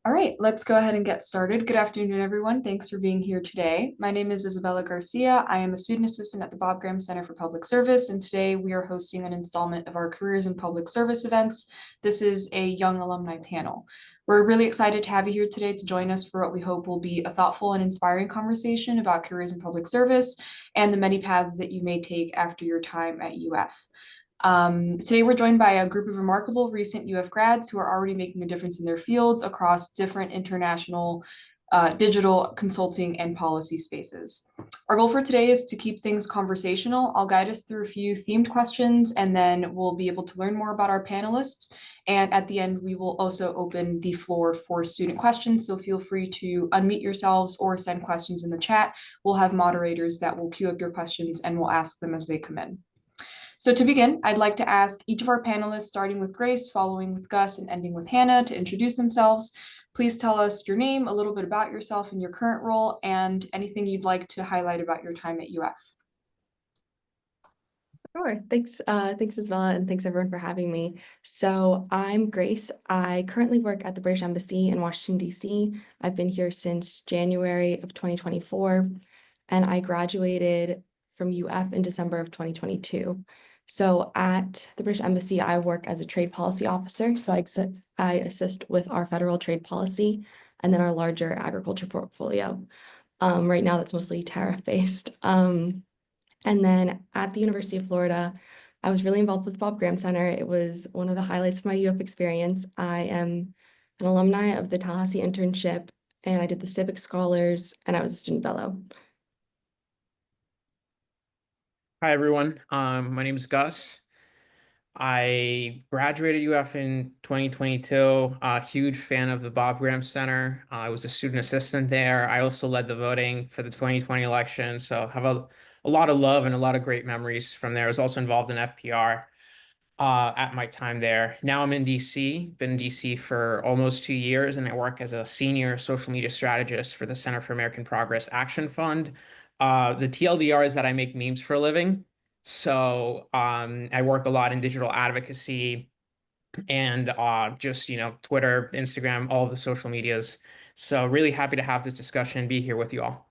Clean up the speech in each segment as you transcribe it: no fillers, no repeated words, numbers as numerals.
All right, let's go ahead and get started. Good afternoon, everyone. Thanks for being here today. My name is Isabella Garcia. I am a student assistant at the Bob Graham Center for Public Service, and today we are hosting an installment of our Careers in Public Service events. This is a young alumni panel. We're really excited to have you here today to join us for what we hope will be a thoughtful and inspiring conversation about careers in public service and the many paths that you may take after your time at UF. Today, we're joined by a group of remarkable recent UF grads who are already making a difference in their fields across different international digital consulting and policy spaces. Our goal for today is to keep things conversational. I'll guide us through a few themed questions, and then we'll be able to learn more about our panelists. And at the end, we will also open the floor for student questions. So feel free to unmute yourselves or send questions in the chat. We'll have moderators that will queue up your questions and we'll ask them as they come in. So to begin, I'd like to ask each of our panelists, starting with Grace, following with Gus, and ending with Hannah, to introduce themselves. Please tell us your name, a little bit about yourself and your current role, and anything you'd like to highlight about your time at UF. Sure. Thanks, Isabella, and thanks everyone for having me. So I'm Grace. I currently work at the British Embassy in Washington, D.C. I've been here since January of 2024, and I graduated from UF in December of 2022. So at the British Embassy, I work as a trade policy officer. So I assist with our federal trade policy and then our larger agriculture portfolio. Right now, that's mostly tariff based. And then at the University of Florida, I was really involved with Bob Graham Center. It was one of the highlights of my UF experience. I am an alumni of the Tallahassee internship, and I did the Civic Scholars, and I was a student fellow. Hi, everyone. My name is Gus. I graduated UF in 2022. A huge fan of the Bob Graham Center. I was a student assistant there. I also led the voting for the 2020 election, so have a lot of love and a lot of great memories from there. I was also involved in FPR at my time there. Now I'm in DC. Been in DC for almost 2 years, and I work as a senior social media strategist for the Center for American Progress Action Fund. The TLDR is that I make memes for a living. So I work a lot in digital advocacy and just, Twitter, Instagram, all of the social medias. So really happy to have this discussion and be here with you all.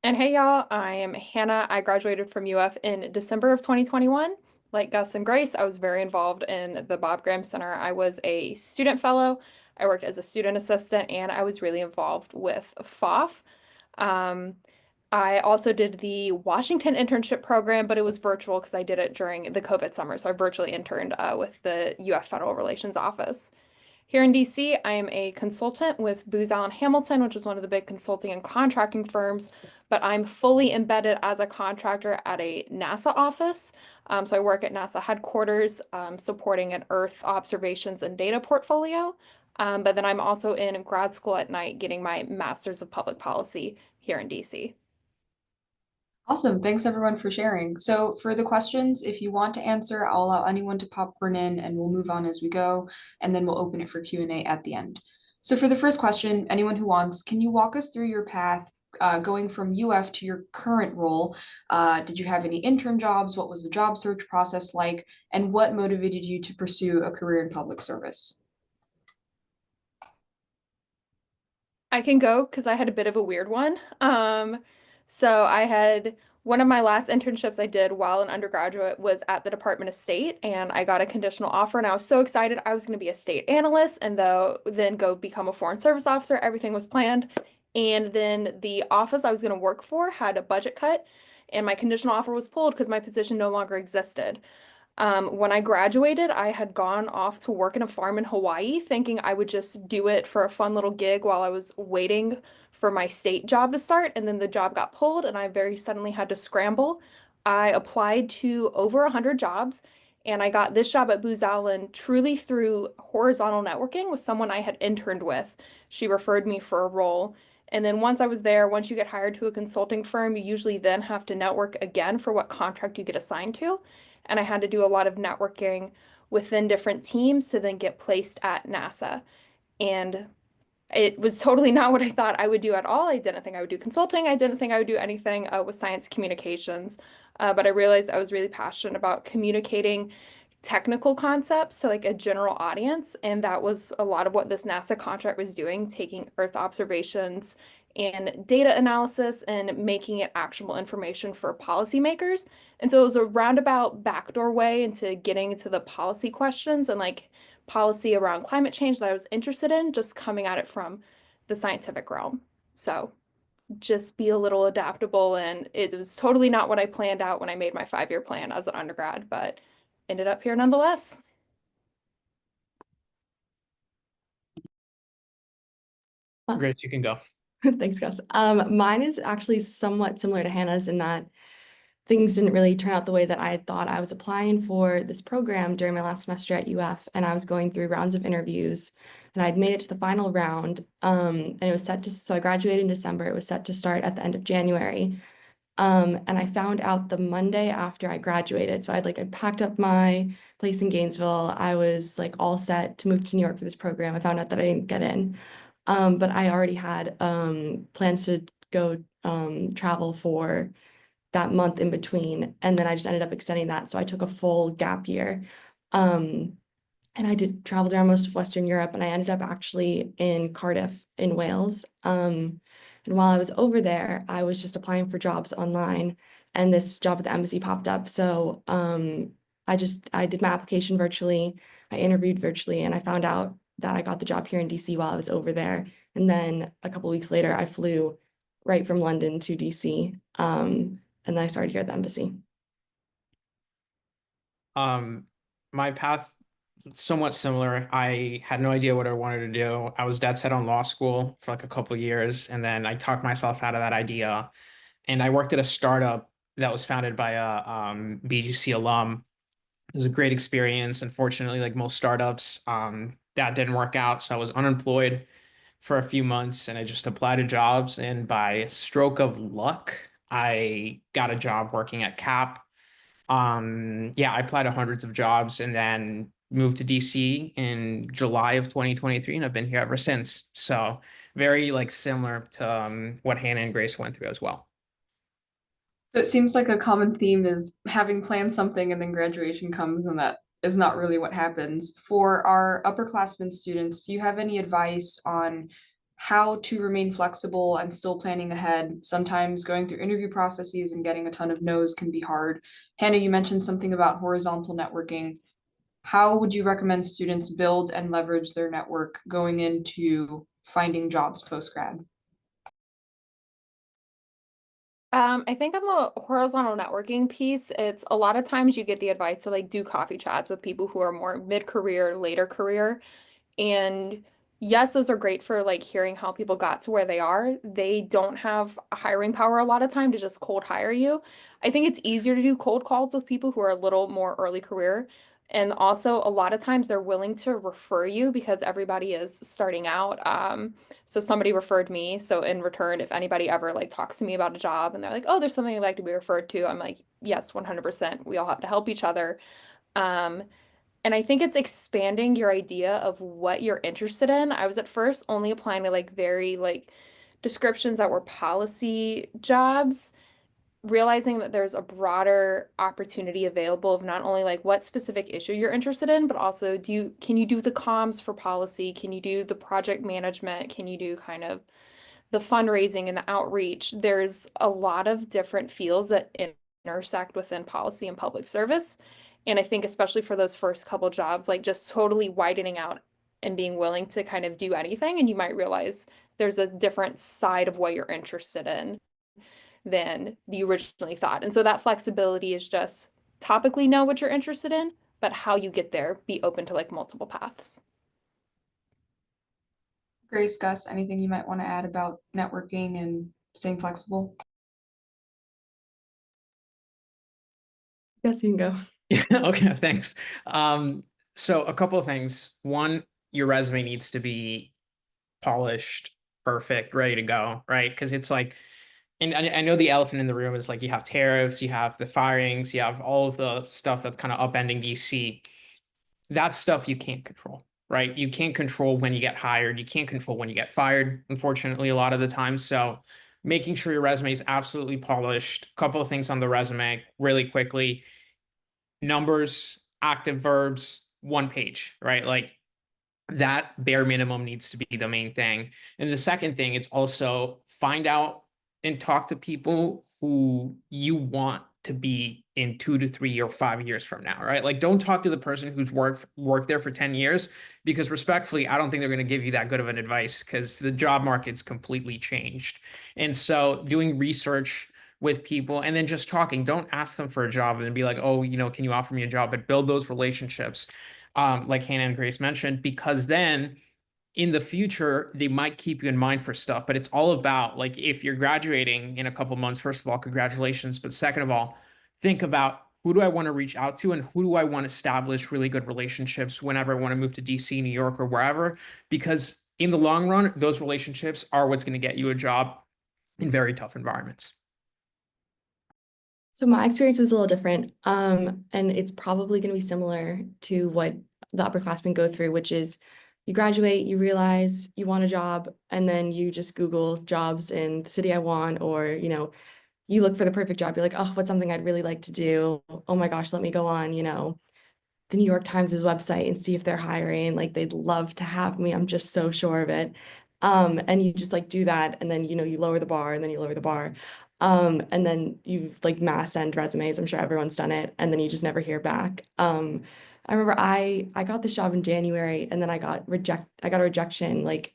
And hey y'all, I am Hannah. I graduated from UF in December of 2021. Like Gus and Grace, I was very involved in the Bob Graham Center. I was a student fellow, I worked as a student assistant, and I was really involved with FOF. I also did the Washington internship program, but it was virtual because I did it during the COVID summer. So I virtually interned with the UF Federal Relations Office. Here in DC, I am a consultant with Booz Allen Hamilton, which is one of the big consulting and contracting firms, but I'm fully embedded as a contractor at a NASA office. So I work at NASA headquarters, supporting an Earth observations and data portfolio. But then I'm also in grad school at night getting my Master's of Public Policy here in DC. Awesome. Thanks everyone for sharing. So for the questions, if you want to answer, I'll allow anyone to popcorn in and we'll move on as we go, and then we'll open it for Q&A at the end. So for the first question, anyone who wants, can you walk us through your path going from UF to your current role? Did you have any interim jobs? What was the job search process like? And what motivated you to pursue a career in public service? I can go because I had a bit of a weird one. So I had one of my last internships I did while an undergraduate was at the Department of State, and I got a conditional offer, and I was so excited I was going to be a state analyst and then go become a foreign service officer. Everything was planned. And then the office I was going to work for had a budget cut, and my conditional offer was pulled because my position no longer existed. When I graduated, I had gone off to work in a farm in Hawaii, thinking I would just do it for a fun little gig while I was waiting for my state job to start. And then the job got pulled, and I very suddenly had to scramble. I applied to over 100 jobs, and I got this job at Booz Allen truly through horizontal networking with someone I had interned with. She referred me for a role. And then once I was there, once you get hired to a consulting firm, you usually then have to network again for what contract you get assigned to. And I had to do a lot of networking within different teams to then get placed at NASA. And it was totally not what I thought I would do at all. I didn't think I would do consulting. I didn't think I would do anything with science communications. But I realized I was really passionate about communicating technical concepts to like a general audience. And that was a lot of what this NASA contract was doing, taking Earth observations and data analysis and making it actionable information for policymakers. And so it was a roundabout backdoor way into getting into the policy questions and like policy around climate change that I was interested in, just coming at it from the scientific realm. So just be a little adaptable. And it was totally not what I planned out when I made my 5-year plan as an undergrad, but ended up here nonetheless. Great, you can go. Thanks, Gus. Mine is actually somewhat similar to Hannah's in that things didn't really turn out the way that I had thought. I was applying for this program during my last semester at UF, and I was going through rounds of interviews, and I'd made it to the final round. And it was set to, so I graduated in December. It was set to start at the end of January. And I found out the Monday after I graduated. So I packed up my place in Gainesville. I was like all set to move to New York for this program. I found out that I didn't get in. But I already had plans to go travel for that month in between. And then I just ended up extending that. So I took a full gap year. And I did travel around most of Western Europe, and I ended up actually in Cardiff in Wales. And while I was over there, I was just applying for jobs online, and this job at the embassy popped up. So I did my application virtually, I interviewed virtually, and I found out that I got the job here in DC while I was over there. And then a couple weeks later, I flew right from London to DC. And then I started here at the embassy. My path somewhat similar. I had no idea what I wanted to do. I was dead set on law school for like a couple of years, and then I talked myself out of that idea. And I worked at a startup that was founded by a BGC alum. It was a great experience. Unfortunately, like most startups, that didn't work out. So I was unemployed for a few months, and I just applied to jobs. And by stroke of luck, I got a job working at CAP. Yeah, I applied to hundreds of jobs and then moved to DC in July of 2023, and I've been here ever since. So very like similar to what Hannah and Grace went through as well. So it seems like a common theme is having planned something and then graduation comes and that is not really what happens. For our upperclassmen students, do you have any advice on how to remain flexible and still planning ahead? Sometimes going through interview processes and getting a ton of no's can be hard. Hannah, you mentioned something about horizontal networking. How would you recommend students build and leverage their network going into finding jobs post-grad? I think on the horizontal networking piece, it's a lot of times you get the advice to like do coffee chats with people who are more mid-career, later career. And yes, those are great for like hearing how people got to where they are. They don't have hiring power a lot of time to just cold hire you. I think it's easier to do cold calls with people who are a little more early career. And also a lot of times they're willing to refer you because everybody is starting out. So somebody referred me. So in return, if anybody ever like talks to me about a job and they're like, oh, there's something I'd like to be referred to, I'm like, yes, 100%. We all have to help each other. Um, and I think it's expanding your idea of what you're interested in. I was at first only applying to like very like descriptions that were policy jobs, realizing that there's a broader opportunity available of not only like what specific issue you're interested in, but also can you do the comms for policy? Can you do the project management? Can you do kind of the fundraising and the outreach? There's a lot of different fields that intersect within policy and public service. And I think especially for those first couple jobs, like just totally widening out and being willing to kind of do anything. And you might realize there's a different side of what you're interested in than you originally thought. And so that flexibility is just topically know what you're interested in, but how you get there, be open to like multiple paths. Grace, Gus, anything you might want to add about networking and staying flexible? Yes, you can go. Yeah, okay, thanks. So a couple of things. One, your resume needs to be polished, perfect, ready to go, right? Because it's like, and I know the elephant in the room is like you have tariffs, you have the firings, you have all of the stuff that's kind of upending DC. That's stuff you can't control, right? You can't control when you get hired. You can't control when you get fired, unfortunately, a lot of the time. So making sure your resume is absolutely polished. A couple of things on the resume really quickly. Numbers active verbs, 1 page, right? Like that bare minimum needs to be the main thing. And the second thing, it's also find out and talk to people who you want to be in 2 to 3 or 5 years from now, right? Like don't talk to the person who's worked there for 10 years, because respectfully, I don't think they're going to give you that good of an advice, because the job market's completely changed. And so doing research with people and then just talking, don't ask them for a job and be like, oh, can you offer me a job? But build those relationships, like Hannah and Grace mentioned, because then in the future, they might keep you in mind for stuff. But it's all about, like, if you're graduating in a couple months, first of all, congratulations. But second of all, think about, who do I want to reach out to and who do I want to establish really good relationships whenever I want to move to DC, New York, or wherever? Because in the long run, those relationships are what's going to get you a job in very tough environments. So my experience was a little different, and it's probably going to be similar to what the upperclassmen go through, which is you graduate, you realize you want a job, and then you just Google jobs in the city I want, or, you look for the perfect job. You're like, oh, what's something I'd really like to do? Oh my gosh, let me go on, the New York Times' website and see if they're hiring. Like they'd love to have me. I'm just so sure of it. And you just like do that, and then you lower the bar, and then you lower the bar. And then you like mass send resumes. I'm sure everyone's done it, and then you just never hear back. I remember I got this job in January, and then I got a rejection like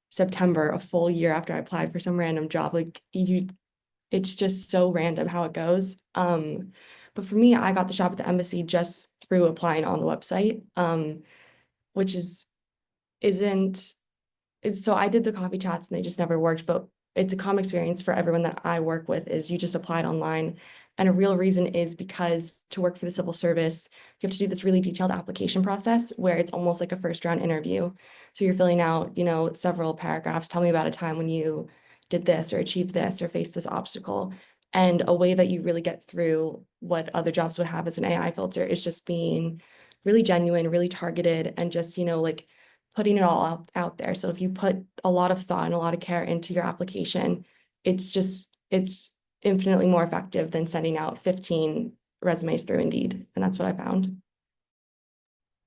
September, a full year after I applied for some random job. Like it's just so random how it goes. But for me, I got the job at the embassy just through applying on the website, which isn't it's so I did the coffee chats and they just never worked, but it's a common experience for everyone that I work with is you just applied online. And a real reason is because to work for the civil service, you have to do this really detailed application process where it's almost like a first round interview. So you're filling out, several paragraphs. Tell me about a time when you did this or achieved this or faced this obstacle. And a way that you really get through what other jobs would have as an AI filter is just being really genuine, really targeted, and just, like putting it all out there. So if you put a lot of thought and a lot of care into your application, it's infinitely more effective than sending out 15 resumes through Indeed. And that's what I found.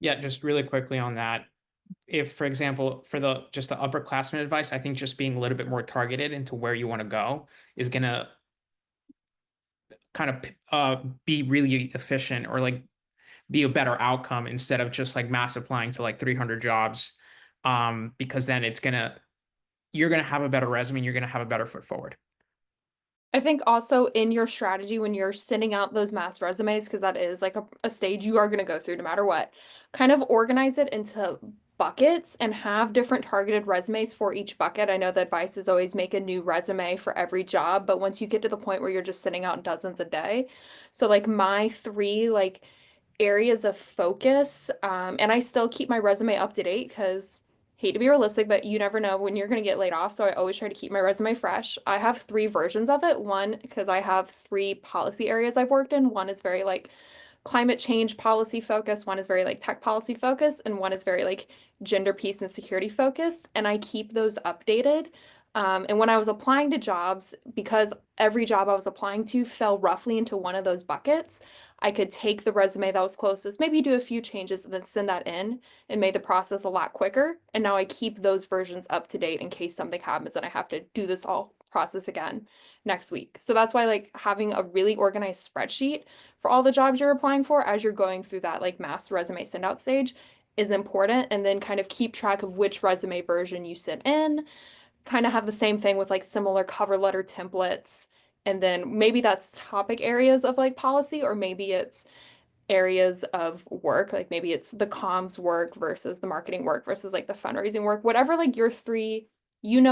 Yeah, just really quickly on that. If, for example, for the upperclassmen advice, I think just being a little bit more targeted into where you want to go is gonna kind of be really efficient, or like be a better outcome, instead of just like mass applying to like 300 jobs, because then you're gonna have a better resume and you're gonna have a better foot forward. I think also in your strategy when you're sending out those mass resumes, because that is like a stage you are going to go through no matter what, kind of organize it into buckets and have different targeted resumes for each bucket. I know the advice is always make a new resume for every job, but once you get to the point where you're just sending out dozens a day, so like my three like areas of focus, and I still keep my resume up to date because hate to be realistic, but you never know when you're going to get laid off. So I always try to keep my resume fresh. I have three versions of it. One, because I have three policy areas I've worked in. One is very like climate change policy focused, one is very like tech policy focused, and one is very like gender, peace, and security focused. And I keep those updated. And when I was applying to jobs, because every job I was applying to fell roughly into one of those buckets, I could take the resume that was closest, maybe do a few changes, and then send that in, and made the process a lot quicker. And now I keep those versions up to date in case something happens and I have to do this all process again next week. So that's why like having a really organized spreadsheet for all the jobs you're applying for as you're going through that like mass resume send out stage is important. And then kind of keep track of which resume version you sent in. Kind of have the same thing with like similar cover letter templates. And then maybe that's topic areas of like policy, or maybe it's areas of work. Like maybe it's the comms work versus the marketing work versus like the fundraising work, whatever like your three,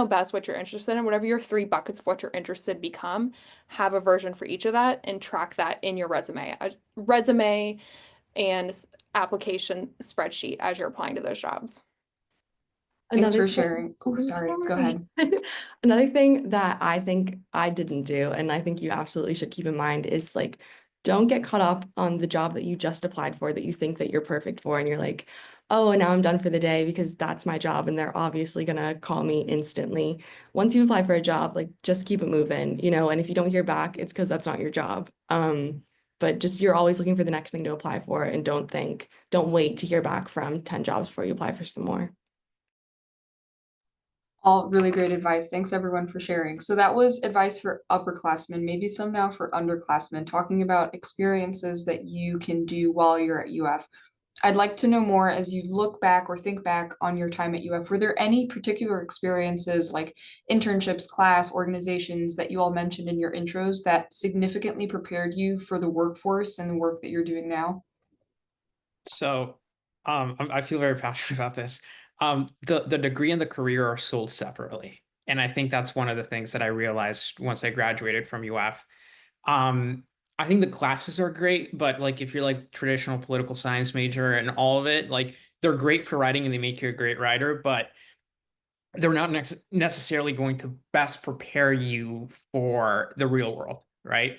best what you're interested in, whatever your three buckets of what you're interested become, have a version for each of that and track that in your resume and application spreadsheet as you're applying to those jobs. Thanks Another for thing- sharing. Oh, sorry, go ahead. Another thing that I think I didn't do, and I think you absolutely should keep in mind, is like, don't get caught up on the job that you just applied for that you think that you're perfect for. And you're like, oh, and now I'm done for the day because that's my job. And they're obviously going to call me instantly. Once you apply for a job, like just keep it moving, and if you don't hear back, it's because that's not your job. but just you're always looking for the next thing to apply for, and don't wait to hear back from 10 jobs before you apply for some more. All really great advice. Thanks everyone for sharing. So that was advice for upperclassmen, maybe some now for underclassmen, talking about experiences that you can do while you're at UF. I'd like to know more as you look back or think back on your time at UF. Were there any particular experiences like internships, class, organizations that you all mentioned in your intros that significantly prepared you for the workforce and the work that you're doing now? So, I feel very passionate about this. The degree and the career are sold separately, and I think that's one of the things that I realized once I graduated from UF. Um, I think the classes are great, but like if you're like traditional political science major and all of it, like they're great for writing and they make you a great writer, but they're not necessarily going to best prepare you for the real world, right?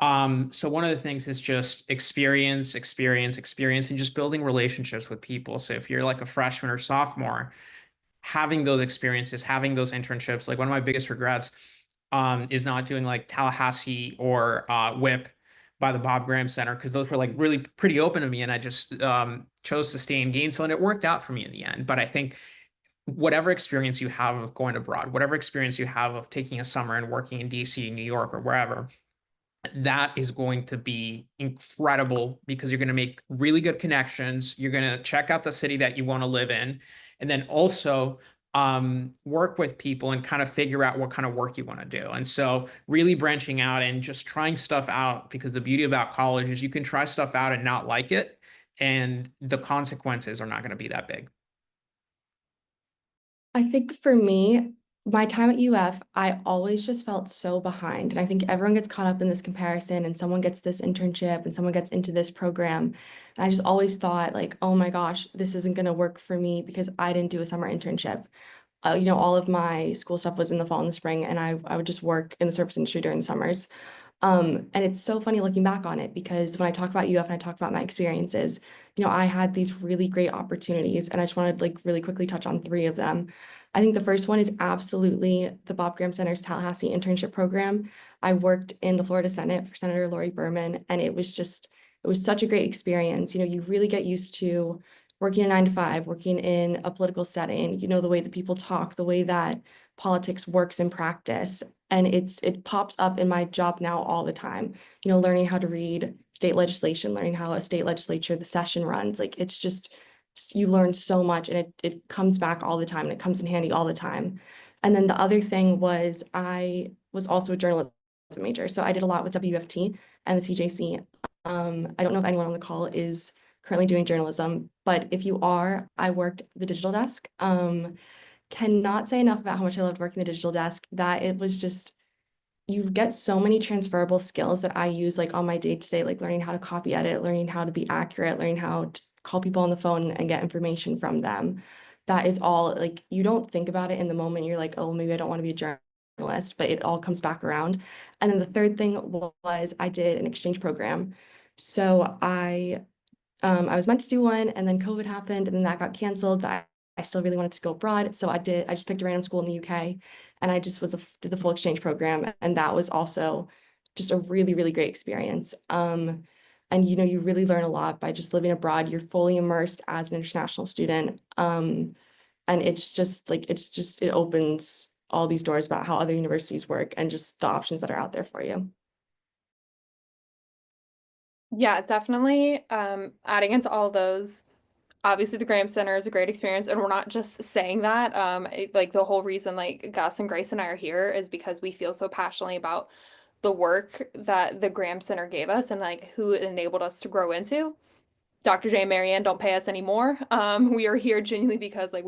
So one of the things is just experience, experience, experience, and just building relationships with people. So if you're like a freshman or sophomore, having those experiences, having those internships, like one of my biggest regrets is not doing like Tallahassee or WIP by the Bob Graham Center, because those were like really pretty open to me, and I just chose to stay in Gainesville, and it worked out for me in the end. But I think whatever experience you have of going abroad, whatever experience you have of taking a summer and working in DC, New York, or wherever, that is going to be incredible because you're going to make really good connections. You're going to check out the city that you want to live in, and then also work with people and kind of figure out what kind of work you want to do. And so really branching out and just trying stuff out, because the beauty about college is you can try stuff out and not like it, and the consequences are not going to be that big. I think for me, my time at UF, I always just felt so behind. And I think everyone gets caught up in this comparison, and someone gets this internship and someone gets into this program. And I just always thought, like, oh my gosh, this isn't going to work for me because I didn't do a summer internship. All of my school stuff was in the fall and the spring, and I would just work in the service industry during the summers. And it's so funny looking back on it, because when I talk about UF and I talk about my experiences, I had these really great opportunities, and I just wanted to like really quickly touch on three of them. I think the first one is absolutely the Bob Graham Center's Tallahassee internship program. I worked in the Florida Senate for Senator Lori Berman, and it was such a great experience. You really get used to working a 9 to 5, working in a political setting, the way that people talk, the way that politics works in practice. And it pops up in my job now all the time, learning how to read state legislation, learning how a state legislature, the session runs. Like it's just, you learn so much, and it comes back all the time, and it comes in handy all the time. And then the other thing was I was also a journalism major. So I did a lot with WFT and the CJC. I don't know if anyone on the call is currently doing journalism, but if you are, I worked the digital desk. Cannot say enough about how much I loved working the digital desk, that it was just, you get so many transferable skills that I use like on my day-to-day, like learning how to copy edit, learning how to be accurate, learning how to call people on the phone and get information from them. That is all, like, you don't think about it in the moment. You're like, oh, maybe I don't want to be a journalist, but it all comes back around. And then the third thing was I did an exchange program. So I was meant to do one, and then COVID happened, and then that got canceled, but I still really wanted to go abroad. So I just picked a random school in the UK, and I just did the full exchange program. And that was also just a really, really great experience. And you really learn a lot by just living abroad. You're fully immersed as an international student. And it opens all these doors about how other universities work and just the options that are out there for you. Yeah, definitely. Adding into all those, obviously the Graham Center is a great experience, and we're not just saying that. Like the whole reason like Gus and Grace and I are here is because we feel so passionately about the work that the Graham Center gave us and like who it enabled us to grow into. Dr. J and Marianne don't pay us anymore. We are here genuinely because like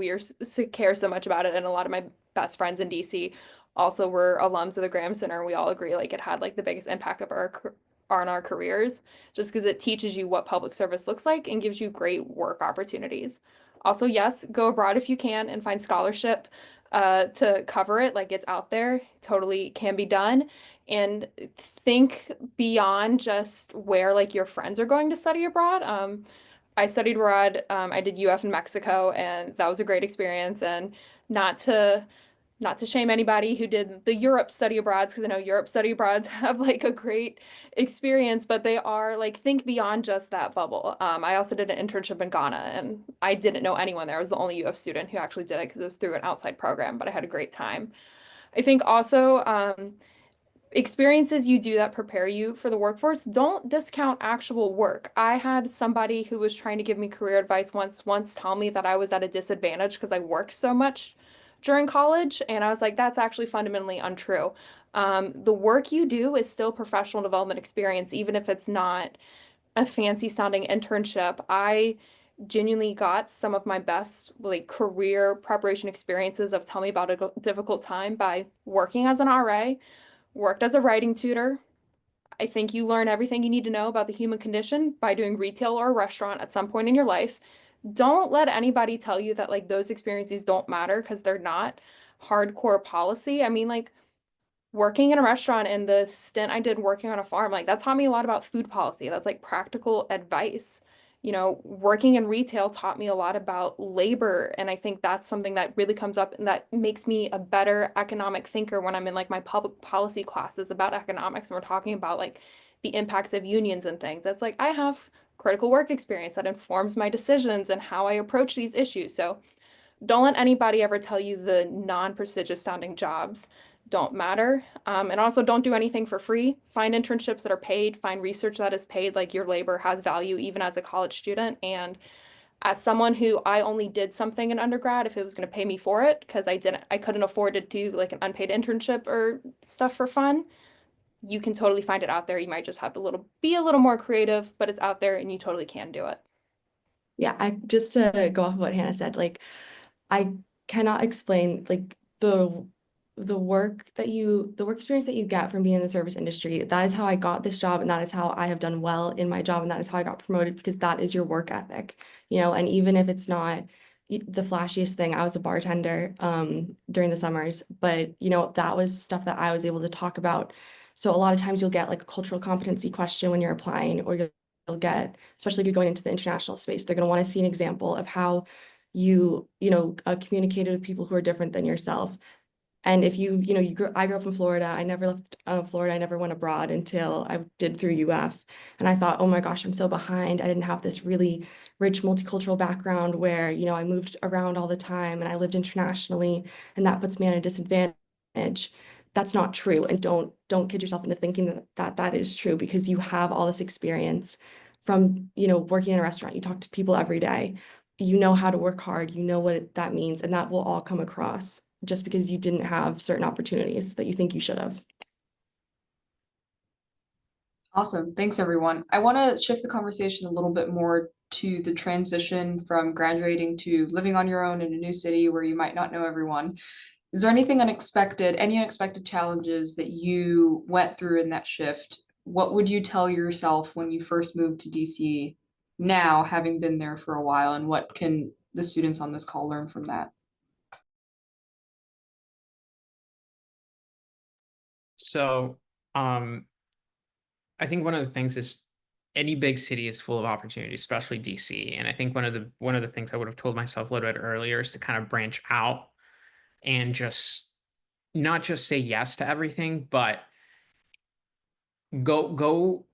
care so much about it, and a lot of my best friends in DC also were alums of the Graham Center. We all agree like it had like the biggest impact of on our careers, just because it teaches you what public service looks like and gives you great work opportunities. Also, yes, go abroad if you can and find scholarship to cover it. Like it's out there, totally can be done. And think beyond just where like your friends are going to study abroad. I studied abroad. I did UF in Mexico, and that was a great experience. And not to not to shame anybody who did the Europe study abroads, because I know Europe study abroads have like a great experience, but they are like, think beyond just that bubble. I also did an internship in Ghana, and I didn't know anyone there. I was the only UF student who actually did it because it was through an outside program, but I had a great time. I think also experiences you do that prepare you for the workforce, don't discount actual work. I had somebody who was trying to give me career advice once tell me that I was at a disadvantage because I worked so much during college, and I was like, that's actually fundamentally untrue. The work you do is still professional development experience, even if it's not a fancy sounding internship. I genuinely got some of my best like career preparation experiences of tell me about a difficult time by working as an RA, worked as a writing tutor. I think you learn everything you need to know about the human condition by doing retail or a restaurant at some point in your life. Don't let anybody tell you that like those experiences don't matter, because they're not hardcore policy. I mean, like working in a restaurant and the stint I did working on a farm, like that taught me a lot about food policy. That's like practical advice. You know, working in retail taught me a lot about labor. And I think that's something that really comes up and that makes me a better economic thinker when I'm in like my public policy classes about economics and we're talking about like the impacts of unions and things. That's like I have critical work experience that informs my decisions and how I approach these issues. So don't let anybody ever tell you the non-prestigious sounding jobs don't matter. And also don't do anything for free. Find internships that are paid, find research that is paid, like your labor has value even as a college student. And as someone who I only did something in undergrad if it was going to pay me for it, because I couldn't afford to do like an unpaid internship or stuff for fun. You can totally find it out there. You might just have to be a little more creative, but it's out there and you totally can do it. Yeah, I just to go off of what Hannah said, like I cannot explain like the work experience that you get from being in the service industry. That is how I got this job, and that is how I have done well in my job, and that is how I got promoted, because that is your work ethic, and even if it's not the flashiest thing, I was a bartender during the summers, but that was stuff that I was able to talk about. So a lot of times you'll get like a cultural competency question when you're applying, or you'll get, especially if you're going into the international space, they're going to want to see an example of how communicated with people who are different than yourself. And if I grew up in Florida. I never left Florida. I never went abroad until I did through UF. And I thought, oh my gosh, I'm so behind. I didn't have this really rich multicultural background where, I moved around all the time and I lived internationally, and that puts me at a disadvantage. That's not true. And don't kid yourself into thinking that is true, because you have all this experience from, working in a restaurant. You talk to people every day. You know how to work hard. You know what that means, and that will all come across just because you didn't have certain opportunities that you think you should have. Awesome. Thanks, everyone. I want to shift the conversation a little bit more to the transition from graduating to living on your own in a new city where you might not know everyone. Is there any unexpected challenges that you went through in that shift? What would you tell yourself when you first moved to DC now, having been there for a while, and what can the students on this call learn from that? So, I think one of the things is any big city is full of opportunity, especially DC. And I think one of the things I would have told myself a little bit earlier is to kind of branch out and just not just say yes to everything, but go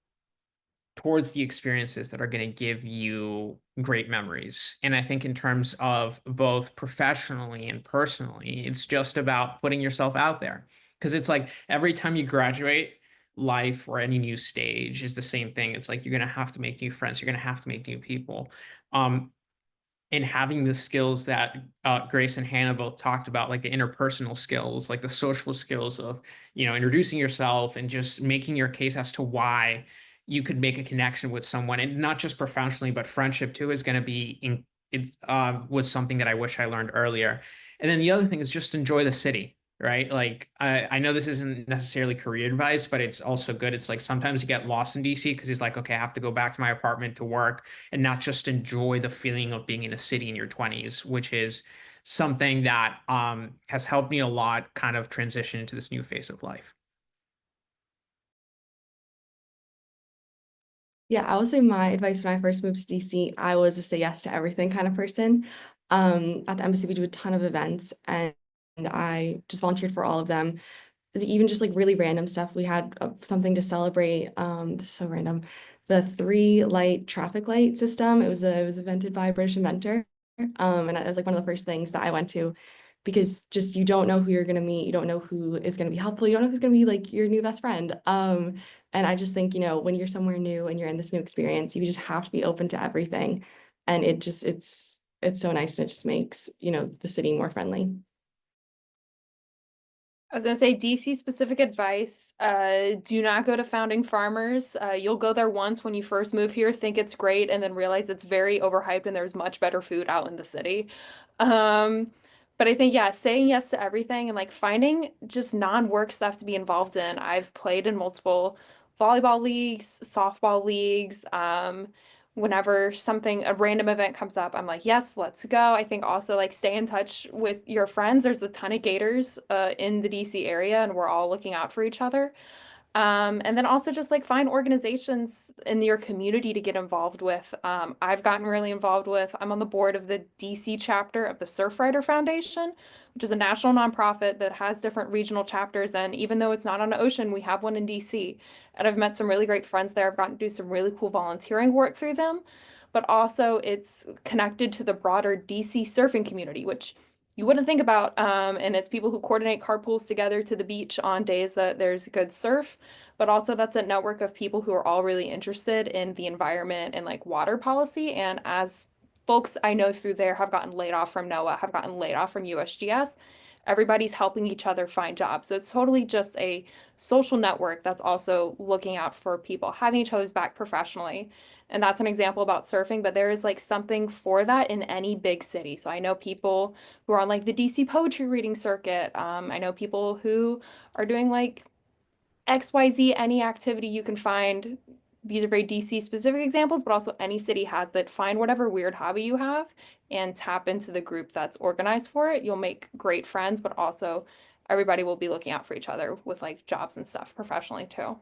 towards the experiences that are going to give you great memories. And I think in terms of both professionally and personally, it's just about putting yourself out there. Because it's like every time you graduate, life or any new stage is the same thing. It's like you're going to have to make new friends. You're going to have to make new people. And having the skills that Grace and Hannah both talked about, like the interpersonal skills, like the social skills of, introducing yourself and just making your case as to why you could make a connection with someone, and not just professionally, but friendship too, is going to be was something that I wish I learned earlier. And then the other thing is just enjoy the city. Right. Like, I know this isn't necessarily career advice, but it's also good. It's like sometimes you get lost in DC because it's like, okay, I have to go back to my apartment to work and not just enjoy the feeling of being in a city in your 20s, which is something that has helped me a lot kind of transition into this new phase of life. Yeah, I would say my advice when I first moved to DC, I was a say yes to everything kind of person. At the embassy, we do a ton of events, and I just volunteered for all of them. Even just like really random stuff. We had something to celebrate. This is so random. The 3-light traffic light system. It was invented by a British inventor. And it was like one of the first things that I went to because just you don't know who you're gonna meet. You don't know who is gonna be helpful. You don't know who's gonna be like your new best friend. And I just think, when you're somewhere new and you're in this new experience, you just have to be open to everything. And it's so nice and it just makes, the city more friendly. I was gonna say DC specific advice. Do not go to Founding Farmers. You'll go there once when you first move here, think it's great, and then realize it's very overhyped and there's much better food out in the city. Um, but I think, yeah, saying yes to everything and like finding just non-work stuff to be involved in. I've played in multiple volleyball leagues, softball leagues. Whenever a random event comes up, I'm like, yes, let's go. I think also like stay in touch with your friends. There's a ton of Gators in the DC area, and we're all looking out for each other. And then also just like find organizations in your community to get involved with. I've gotten really involved with, I'm on the board of the DC chapter of the Surfrider Foundation, which is a national nonprofit that has different regional chapters. And even though it's not on the ocean, we have one in DC. And I've met some really great friends there. I've gotten to do some really cool volunteering work through them. But also it's connected to the broader DC surfing community, which you wouldn't think about. And it's people who coordinate carpools together to the beach on days that there's good surf, but also that's a network of people who are all really interested in the environment and like water policy. And as folks I know through there have gotten laid off from NOAA, have gotten laid off from USGS, everybody's helping each other find jobs. So it's totally just a social network that's also looking out for people, having each other's back professionally. And that's an example about surfing, but there is like something for that in any big city. So I know people who are on like the DC poetry reading circuit. I know people who are doing like XYZ, any activity you can find. These are very DC specific examples, but also any city has that. Find whatever weird hobby you have and tap into the group that's organized for it. You'll make great friends, but also everybody will be looking out for each other with like jobs and stuff professionally too.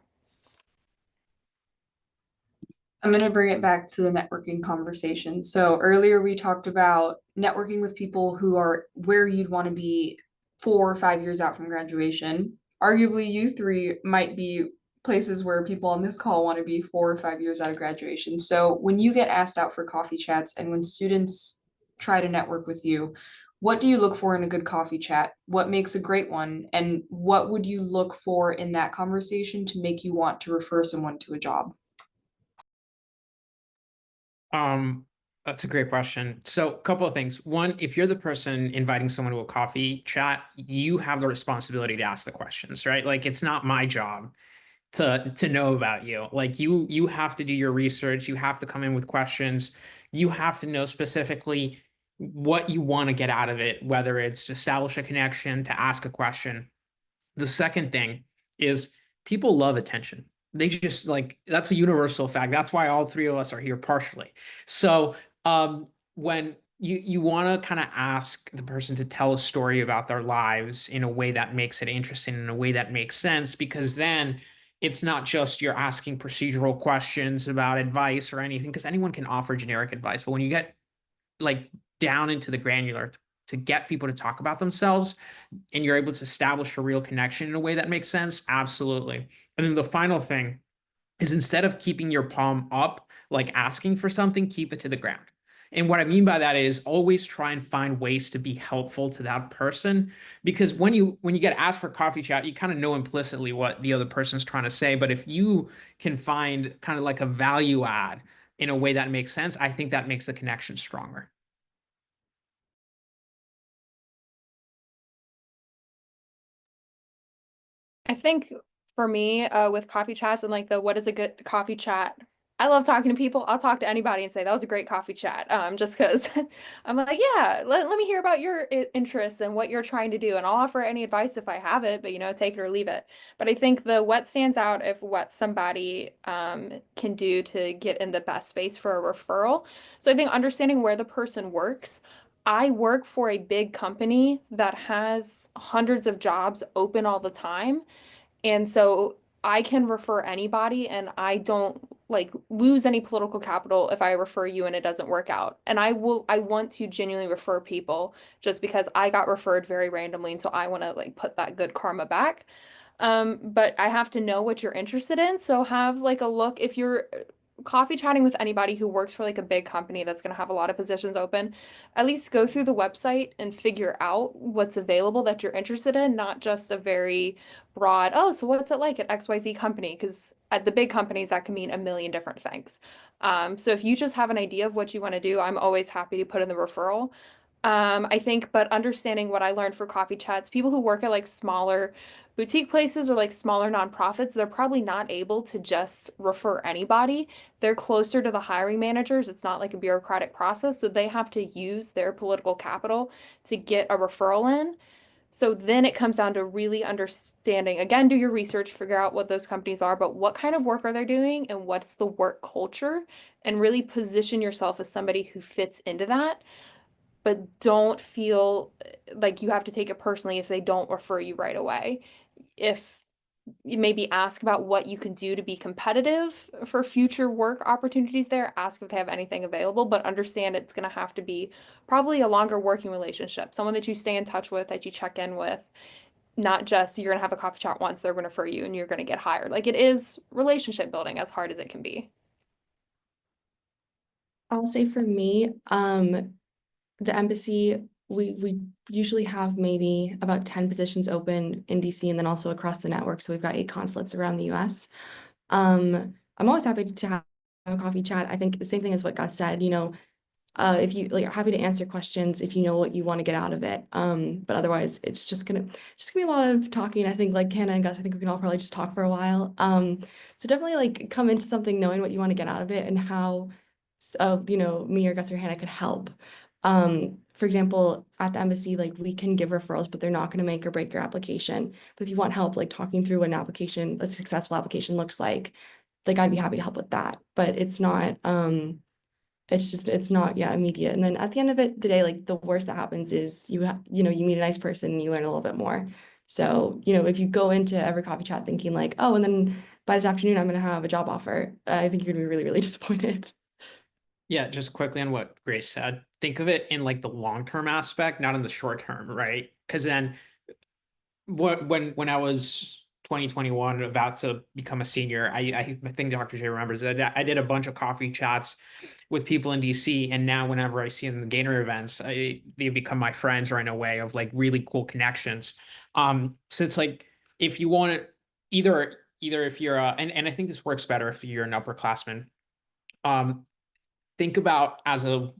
I'm going to bring it back to the networking conversation. So earlier we talked about networking with people who are where you'd want to be 4 or 5 years out from graduation. Arguably, you three might be places where people on this call want to be 4 or 5 years out of graduation. So when you get asked out for coffee chats and when students try to network with you, what do you look for in a good coffee chat? What makes a great one? And what would you look for in that conversation to make you want to refer someone to a job? That's a great question. So a couple of things. One, if you're the person inviting someone to a coffee chat, you have the responsibility to ask the questions, right? Like it's not my job to know about you. Like you have to do your research, you have to come in with questions, you have to know specifically what you want to get out of it, whether it's to establish a connection, to ask a question. The second thing is people love attention. They just like that's a universal fact. That's why all three of us are here partially. So when you want to kind of ask the person to tell a story about their lives in a way that makes it interesting, in a way that makes sense, because then it's not just you're asking procedural questions about advice or anything, because anyone can offer generic advice. But when you get like down into the granular to get people to talk about themselves and you're able to establish a real connection in a way that makes sense, absolutely. And then the final thing is instead of keeping your palm up, like asking for something, keep it to the ground. And what I mean by that is always try and find ways to be helpful to that person. Because when you get asked for coffee chat, you kind of know implicitly what the other person's trying to say. But if you can find kind of like a value add in a way that makes sense, I think that makes the connection stronger. I think for me, with coffee chats and like the what is a good coffee chat, I love talking to people. I'll talk to anybody and say that was a great coffee chat. Just because I'm like, yeah, let me hear about your interests and what you're trying to do, and I'll offer any advice if I have it, but take it or leave it. But I think the what stands out of what somebody can do to get in the best space for a referral. So I think understanding where the person works. I work for a big company that has hundreds of jobs open all the time. And so I can refer anybody, and I don't like lose any political capital if I refer you and it doesn't work out. And I want to genuinely refer people just because I got referred very randomly, and so I want to like put that good karma back. But I have to know what you're interested in. So have like a look if you're coffee chatting with anybody who works for like a big company that's going to have a lot of positions open, at least go through the website and figure out what's available that you're interested in, not just a very broad, oh, so what's it like at XYZ company? Because at the big companies, that can mean a million different things. So if you just have an idea of what you want to do, I'm always happy to put in the referral. I think, but understanding what I learned for coffee chats, people who work at like smaller boutique places or like smaller nonprofits, they're probably not able to just refer anybody. They're closer to the hiring managers. It's not like a bureaucratic process, so they have to use their political capital to get a referral in. So then it comes down to really understanding, again, do your research, figure out what those companies are, but what kind of work are they doing and what's the work culture, and really position yourself as somebody who fits into that, but don't feel like you have to take it personally if they don't refer you right away. If you maybe ask about what you can do to be competitive for future work opportunities there, ask if they have anything available, but understand it's going to have to be probably a longer working relationship, someone that you stay in touch with, that you check in with, not just you're going to have a coffee chat once, they're going to refer you and you're going to get hired. Like it is relationship building as hard as it can be. I'll say for me, the embassy, we usually have maybe about 10 positions open in DC and then also across the network. So we've got 8 consulates around the US. I'm always happy to have a coffee chat. I think the same thing as what Gus said, if you like, happy to answer questions if you know what you want to get out of it. But otherwise it's just gonna be a lot of talking. I think like Hannah and Gus, I think we can all probably just talk for a while. So definitely like come into something knowing what you want to get out of it and how, me or Gus or Hannah could help. For example, at the embassy, like we can give referrals, but they're not going to make or break your application. But if you want help, like talking through a successful application looks like I'd be happy to help with that. But it's not, yeah, immediate. And then at the end of the day, like the worst that happens is you meet a nice person and you learn a little bit more. So, if you go into every coffee chat thinking like, oh, and then by this afternoon, I'm going to have a job offer, I think you're going to be really, really disappointed. Yeah, just quickly on what Grace said. Think of it in like the long-term aspect, not in the short term, right? Because then when I was 2021 about to become a senior, I think Dr. J remembers that I did a bunch of coffee chats with people in DC, and now whenever I see them in the Gainer events, they become my friends, or in a way of like really cool connections. So it's like if you want to either if you're and I think this works better if you're an upperclassman. Um, think about as a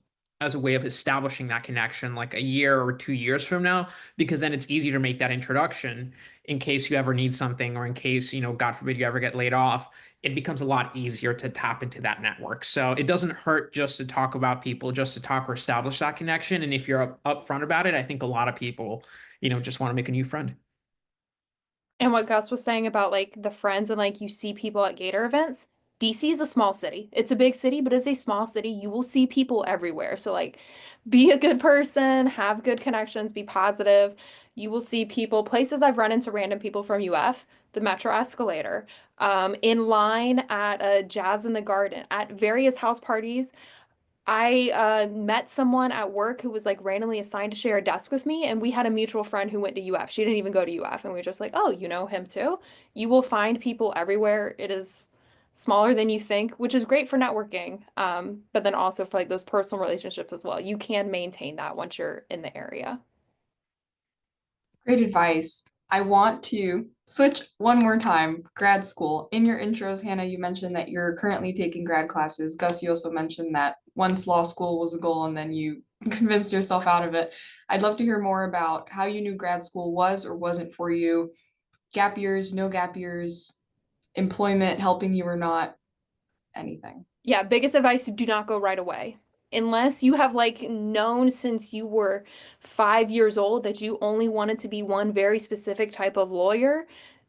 way of establishing that connection like a year or 2 years from now, because then it's easier to make that introduction in case you ever need something, or in case, God forbid, you ever get laid off. It becomes a lot easier to tap into that network. So it doesn't hurt just to talk about people, just to talk or establish that connection. And if you're upfront about it, I think a lot of people, just want to make a new friend. And what Gus was saying about like the friends and like you see people at Gator events, DC is a small city. It's a big city, but it's a small city. You will see people everywhere. So like be a good person, have good connections, be positive. You will see people, places I've run into random people from UF, the Metro escalator, in line at a Jazz in the Garden, at various house parties. I met someone at work who was like randomly assigned to share a desk with me, and we had a mutual friend who went to UF. She didn't even go to UF, and we were just like, oh, you know him too? You will find people everywhere. It is smaller than you think, which is great for networking, but then also for like those personal relationships as well. You can maintain that once you're in the area. Great advice. I want to switch one more time. Grad school. In your intros, Hannah, you mentioned that you're currently taking grad classes. Gus, you also mentioned that once law school was a goal and then you convinced yourself out of it. I'd love to hear more about how you knew grad school was or wasn't for you. Gap years, no gap years, employment helping you or not, anything. Yeah, biggest advice, do not go right away. Unless you have like known since you were 5 years old that you only wanted to be one very specific type of lawyer,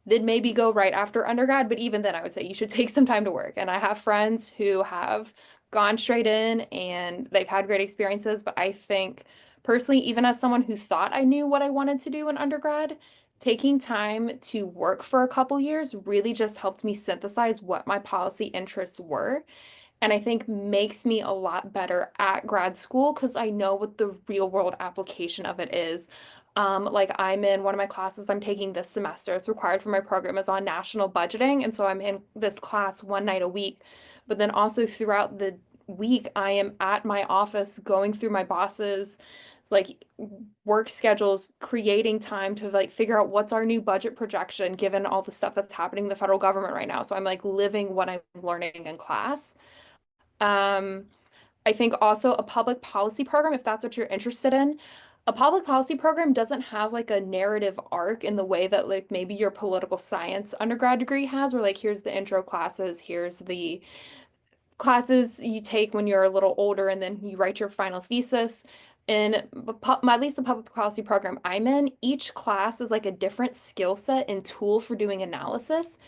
then maybe go right after undergrad. But even then, I would say you should take some time to work. And I have friends who have gone straight in and they've had great experiences. But I think personally, even as someone who thought I knew what I wanted to do in undergrad, taking time to work for a couple years really just helped me synthesize what my policy interests were. And I think makes me a lot better at grad school because I know what the real world application of it is. Like I'm in one of my classes I'm taking this semester, it's required for my program, is on national budgeting. And so I'm in this class one night a week. But then also throughout the week, I am at my office going through my boss's like work schedules, creating time to like figure out what's our new budget projection given all the stuff that's happening in the federal government right now. So I'm like living what I'm learning in class. Um, I think also a public policy program, if that's what you're interested in, a public policy program doesn't have like a narrative arc in the way that like maybe your political science undergrad degree has, where like here's the intro classes, here's the classes you take when you're a little older, and then you write your final thesis. In at least the public policy program I'm in, each class is like a different skill set and tool for doing analysis.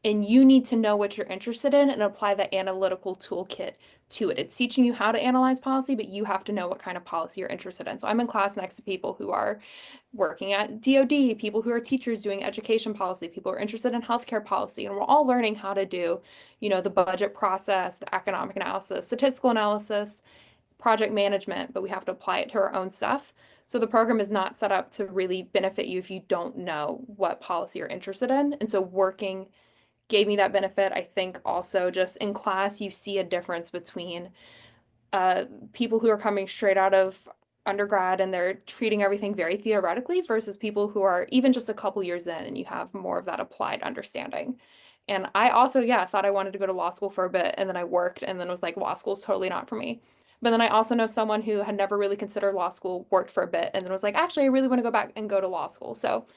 And you need to know what you're interested in and apply that analytical toolkit to it. It's teaching you how to analyze policy, but you have to know what kind of policy you're interested in. So I'm in class next to people who are working at DoD, people who are teachers doing education policy, people who are interested in healthcare policy, and we're all learning how to do, the budget process, the economic analysis, statistical analysis, project management, but we have to apply it to our own stuff. So the program is not set up to really benefit you if you don't know what policy you're interested in. And so working gave me that benefit. I think also just in class, you see a difference between people who are coming straight out of undergrad and they're treating everything very theoretically versus people who are even just a couple years in and you have more of that applied understanding. And I also, yeah, thought I wanted to go to law school for a bit, and then I worked and then was like, law school is totally not for me. But then I also know someone who had never really considered law school, worked for a bit, and then was like, actually, I really want to go back and go to law school. So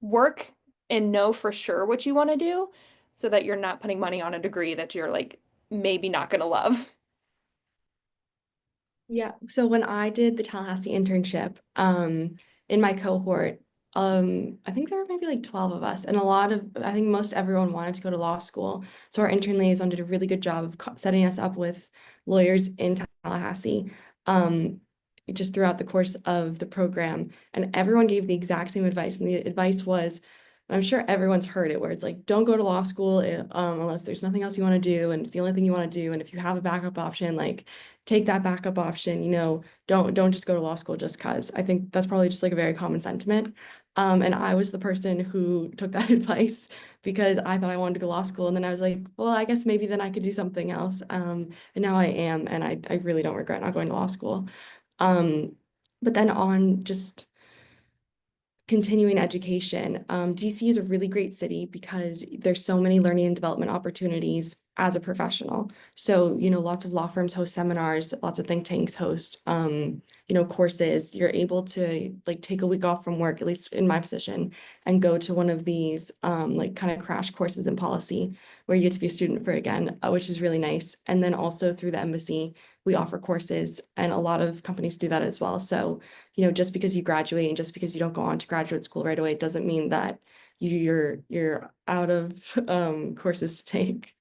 work and know for sure what you want to do so that you're not putting money on a degree that you're like maybe not going to love. Yeah, so when I did the Tallahassee internship, in my cohort, I think there were maybe like 12 of us, and I think most everyone wanted to go to law school. So our intern liaison did a really good job of setting us up with lawyers in Tallahassee, just throughout the course of the program. And everyone gave the exact same advice. And the advice was, I'm sure everyone's heard it, where it's like, don't go to law school unless there's nothing else you want to do, and it's the only thing you want to do. And if you have a backup option, like take that backup option, don't just go to law school just because. I think that's probably just like a very common sentiment. And I was the person who took that advice because I thought I wanted to go to law school. And then I was like, well, I guess maybe then I could do something else. And now I am, and I really don't regret not going to law school. But then on just continuing education, DC is a really great city because there's so many learning and development opportunities as a professional. So, lots of law firms host seminars, lots of think tanks host, courses. You're able to like take a week off from work, at least in my position, and go to one of these like kind of crash courses in policy where you get to be a student for again, which is really nice. And then also through the embassy, we offer courses, and a lot of companies do that as well. So, just because you graduate and just because you don't go on to graduate school right away doesn't mean that you're out of courses to take.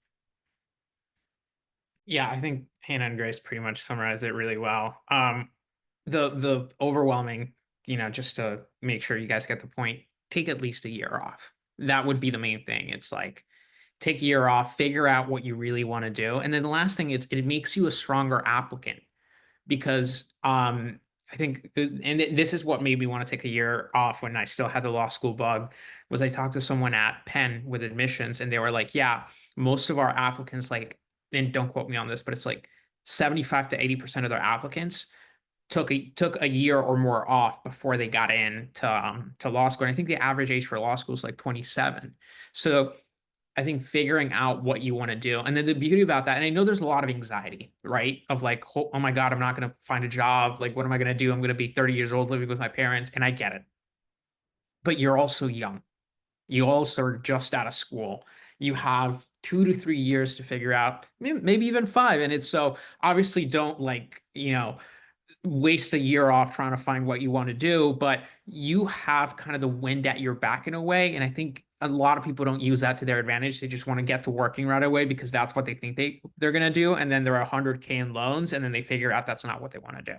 Yeah, I think Hannah and Grace pretty much summarized it really well. The overwhelming, just to make sure you guys get the point, take at least a year off. That would be the main thing. It's like take a year off, figure out what you really want to do. And then the last thing is it makes you a stronger applicant because I think, and this is what made me want to take a year off when I still had the law school bug, was I talked to someone at Penn with admissions and they were like, yeah, most of our applicants, like, and don't quote me on this, but it's like 75 to 80% of their applicants took a year or more off before they got in to law school. And I think the average age for law school is like 27. So I think figuring out what you want to do. And then the beauty about that, and I know there's a lot of anxiety, right? Of like, oh my God, I'm not going to find a job. Like, what am I going to do? I'm going to be 30 years old living with my parents. And I get it. But you're also young. You also are just out of school. You have 2 to 3 years to figure out, maybe even 5. And it's so obviously don't waste a year off trying to find what you want to do, but you have kind of the wind at your back in a way. And I think a lot of people don't use that to their advantage. They just want to get to working right away because that's what they think they're going to do. And then there are 100K in loans, and then they figure out that's not what they want to do.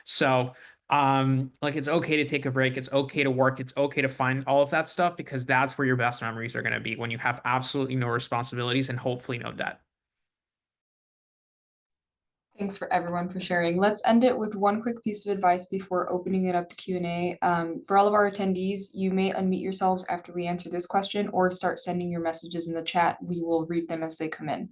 So Like it's okay to take a break, it's okay to work, it's okay to find all of that stuff because that's where your best memories are going to be when you have absolutely no responsibilities and hopefully no debt. Thanks for everyone for sharing. Let's end it with one quick piece of advice before opening it up to Q&A. For all of our attendees, you may unmute yourselves after we answer this question or start sending your messages in the chat. We will read them as they come in.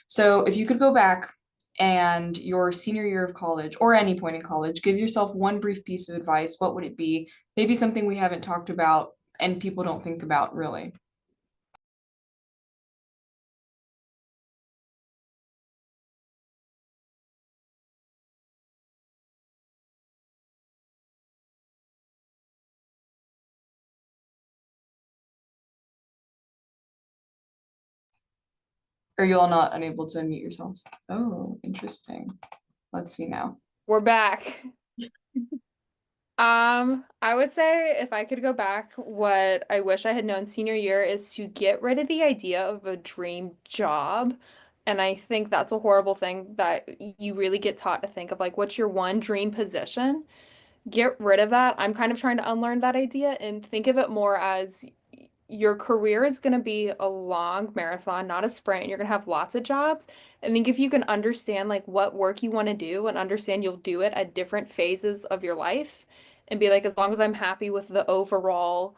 So if you could go back and your senior year of college or any point in college, give yourself one brief piece of advice, what would it be? Maybe something we haven't talked about and people don't think about really. Are you all not unable to unmute yourselves? Oh, interesting. Let's see now. We're back. I would say if I could go back, what I wish I had known senior year is to get rid of the idea of a dream job. And I think that's a horrible thing that you really get taught to think of, like, what's your one dream position? Get rid of that. I'm kind of trying to unlearn that idea and think of it more as your career is going to be a long marathon, not a sprint. You're going to have lots of jobs. I think if you can understand like what work you want to do and understand you'll do it at different phases of your life and be like, as long as I'm happy with the overall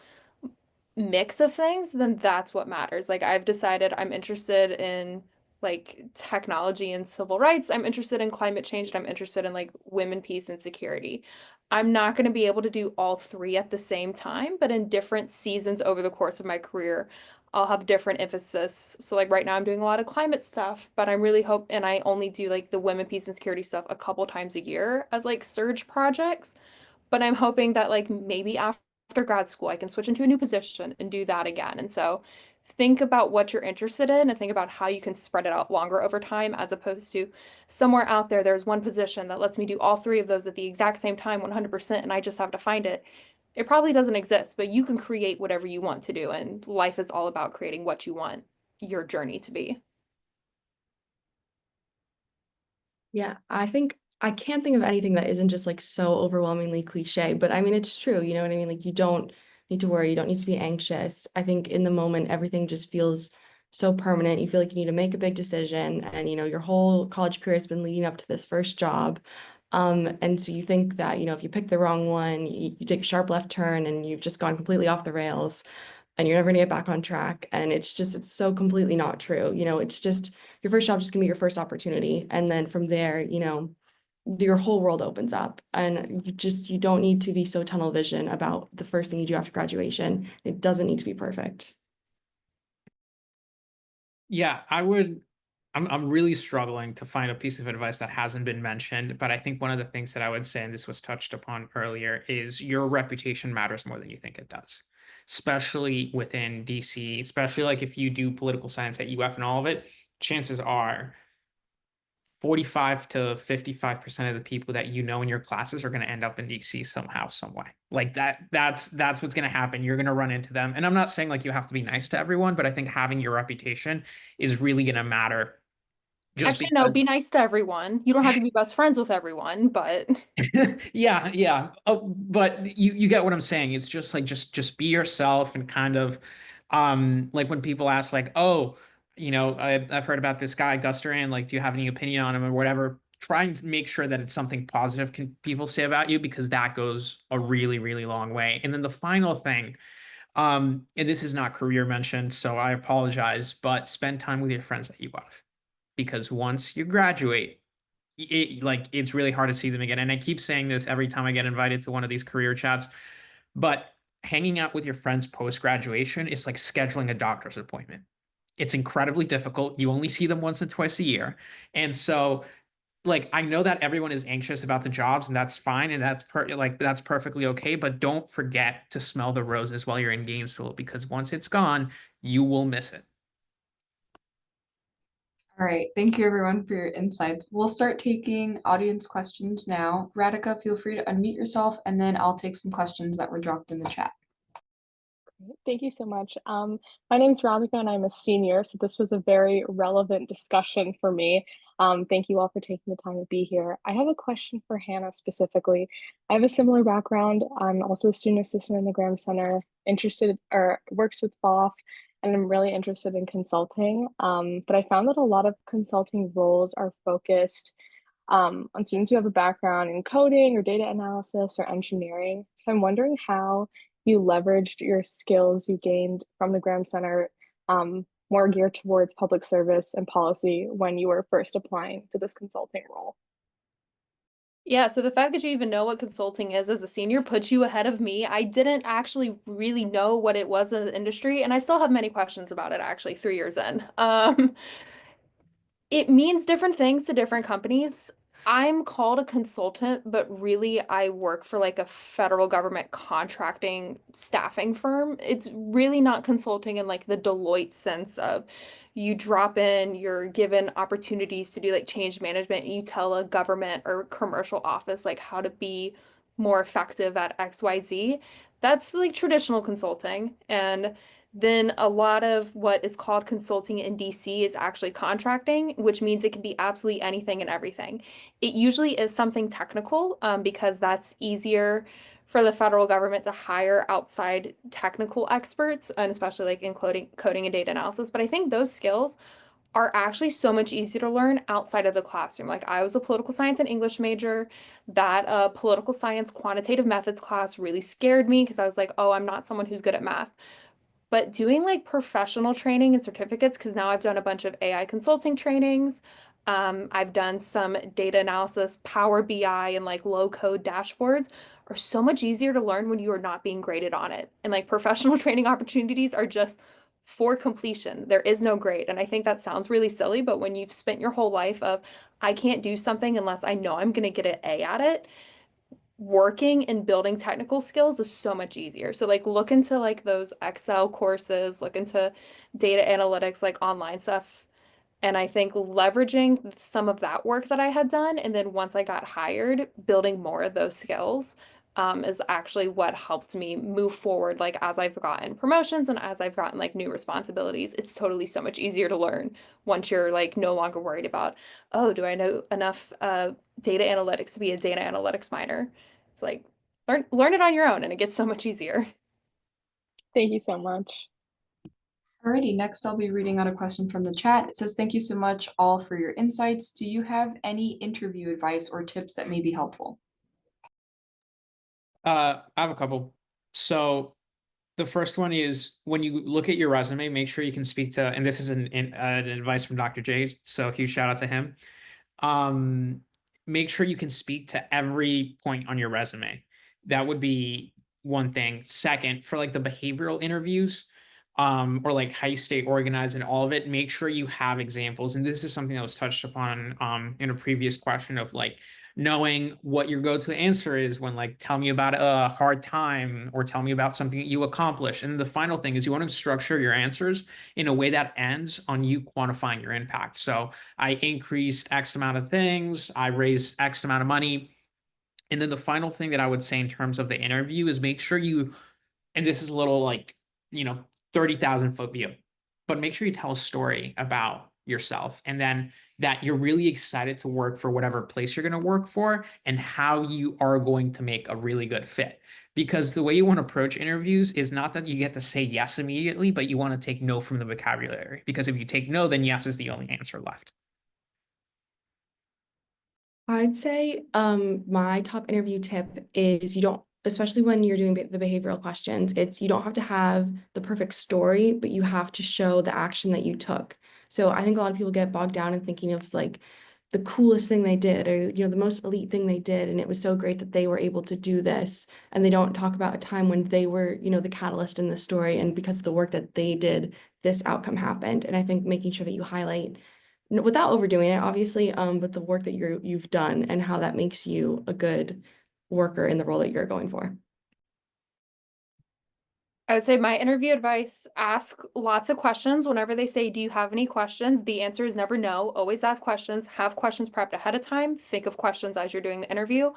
mix of things, then that's what matters. Like I've decided I'm interested in like technology and civil rights. I'm interested in climate change and I'm interested in like women, peace, and security. I'm not going to be able to do all three at the same time, but in different seasons over the course of my career, I'll have different emphasis. So like right now I'm doing a lot of climate stuff, but I'm really hope and I only do like the women, peace, and security stuff a couple times a year as like surge projects. But I'm hoping that like maybe after grad school, I can switch into a new position and do that again. And so think about what you're interested in and think about how you can spread it out longer over time, as opposed to somewhere out there, there's one position that lets me do all three of those at the exact same time, 100%, and I just have to find it. It probably doesn't exist, but you can create whatever you want to do. And life is all about creating what you want your journey to be. Yeah, I think I can't think of anything that isn't just like so overwhelmingly cliche, but I mean, it's true. You know what I mean? Like, you don't need to worry, you don't need to be anxious. I think in the moment, everything just feels so permanent. You feel like you need to make a big decision, and your whole college career has been leading up to this first job. And so you think that, if you pick the wrong one, you take a sharp left turn and you've just gone completely off the rails and you're never gonna get back on track. And it's so completely not true. It's just your first job just gonna be your first opportunity. And then from there, your whole world opens up, and you don't need to be so tunnel vision about the first thing you do after graduation. It doesn't need to be perfect. Yeah, I'm really struggling to find a piece of advice that hasn't been mentioned, but I think one of the things that I would say, and this was touched upon earlier, is your reputation matters more than you think it does, especially within DC, especially like if you do political science at UF and all of it, chances are 45 to 55% of the people that you know in your classes are going to end up in DC somehow, some way. Like that's what's going to happen. You're going to run into them. And I'm not saying like you have to be nice to everyone, but I think having your reputation is really going to matter. Just Actually, no, because be nice to everyone. You don't have to be best friends with everyone, but yeah. Oh, but you get what I'm saying. It's just like just be yourself and kind of like when people ask like, oh, I've heard about this guy, Gus Duran, like, do you have any opinion on him or whatever? Trying to make sure that it's something positive can people say about you, because that goes a really, really long way. And then the final thing, and this is not career mentioned, so I apologize, but spend time with your friends at UF, because once you graduate, it's really hard to see them again. And I keep saying this every time I get invited to one of these career chats, but hanging out with your friends post graduation is like scheduling a doctor's appointment. It's incredibly difficult. You only see them once and twice a year. And so like I know that everyone is anxious about the jobs, and that's fine, and that's perfectly okay, but don't forget to smell the roses while you're in Gainesville, because once it's gone, you will miss it. All right, thank you everyone for your insights. We'll start taking audience questions now. Radhika, feel free to unmute yourself, and then I'll take some questions that were dropped in the chat. Thank you so much. My name is Radhika and I'm a senior, so this was a very relevant discussion for me. Thank you all for taking the time to be here. I have a question for Hannah specifically. I have a similar background. I'm also a student assistant in the Graham Center, interested or works with FOF, and I'm really interested in consulting. But I found that a lot of consulting roles are focused on students who have a background in coding or data analysis or engineering. So I'm wondering how you leveraged your skills you gained from the Graham Center more geared towards public service and policy when you were first applying to this consulting role. Yeah, so the fact that you even know what consulting is as a senior puts you ahead of me. I didn't actually really know what it was as an industry, and I still have many questions about it actually 3 years in. It means different things to different companies. I'm called a consultant, but really I work for like a federal government contracting staffing firm. It's really not consulting in like the Deloitte sense of you drop in, you're given opportunities to do like change management, and you tell a government or commercial office like how to be more effective at XYZ. That's like traditional consulting. And then a lot of what is called consulting in DC is actually contracting, which means it can be absolutely anything and everything. It usually is something technical, because that's easier for the federal government to hire outside technical experts, and especially like in coding and data analysis. But I think those skills are actually so much easier to learn outside of the classroom. Like I was a political science and English major. That political science quantitative methods class really scared me because I was like, oh, I'm not someone who's good at math. But doing like professional training and certificates, because now I've done a bunch of AI consulting trainings. I've done some data analysis, Power BI, and like low code dashboards are so much easier to learn when you are not being graded on it. And like professional training opportunities are just for completion. There is no grade. And I think that sounds really silly, but when you've spent your whole life of, I can't do something unless I know I'm going to get an A at it, working and building technical skills is so much easier. So like look into like those Excel courses, look into data analytics, like online stuff. And I think leveraging some of that work that I had done, and then once I got hired, building more of those skills, is actually what helped me move forward. Like as I've gotten promotions and as I've gotten like new responsibilities, it's totally so much easier to learn once you're like no longer worried about, oh, do I know enough data analytics to be a data analytics minor? It's like learn it on your own, and it gets so much easier. Thank you so much. Alrighty, next I'll be reading out a question from the chat. It says, thank you so much all for your insights. Do you have any interview advice or tips that may be helpful? I have a couple. So the first one is when you look at your resume, make sure you can speak to, and this is an advice from Dr. J, so huge shout out to him. Make sure you can speak to every point on your resume. That would be one thing. Second, for like the behavioral interviews, or like how you stay organized and all of it, make sure you have examples. And this is something that was touched upon in a previous question of like knowing what your go-to answer is when like tell me about a hard time or tell me about something that you accomplished. And the final thing is you want to structure your answers in a way that ends on you quantifying your impact. So I increased X amount of things, I raised X amount of money. And then the final thing that I would say in terms of the interview is make sure you, and this is a little like, 30,000-foot view, but make sure you tell a story about yourself and then that you're really excited to work for whatever place you're going to work for and how you are going to make a really good fit. Because the way you want to approach interviews is not that you get to say yes immediately, but you want to take no from the vocabulary. Because if you take no, then yes is the only answer left. I'd say my top interview tip is you don't, especially when you're doing the behavioral questions, it's you don't have to have the perfect story, but you have to show the action that you took. So I think a lot of people get bogged down in thinking of like the coolest thing they did or the most elite thing they did, and it was so great that they were able to do this, and they don't talk about a time when they were the catalyst in the story, and because of the work that they did, this outcome happened. And I think making sure that you highlight without overdoing it, obviously, but the work that you've done and how that makes you a good worker in the role that you're going for. I would say my interview advice, ask lots of questions. Whenever they say, do you have any questions? The answer is never no. Always ask questions, have questions prepped ahead of time, think of questions as you're doing the interview.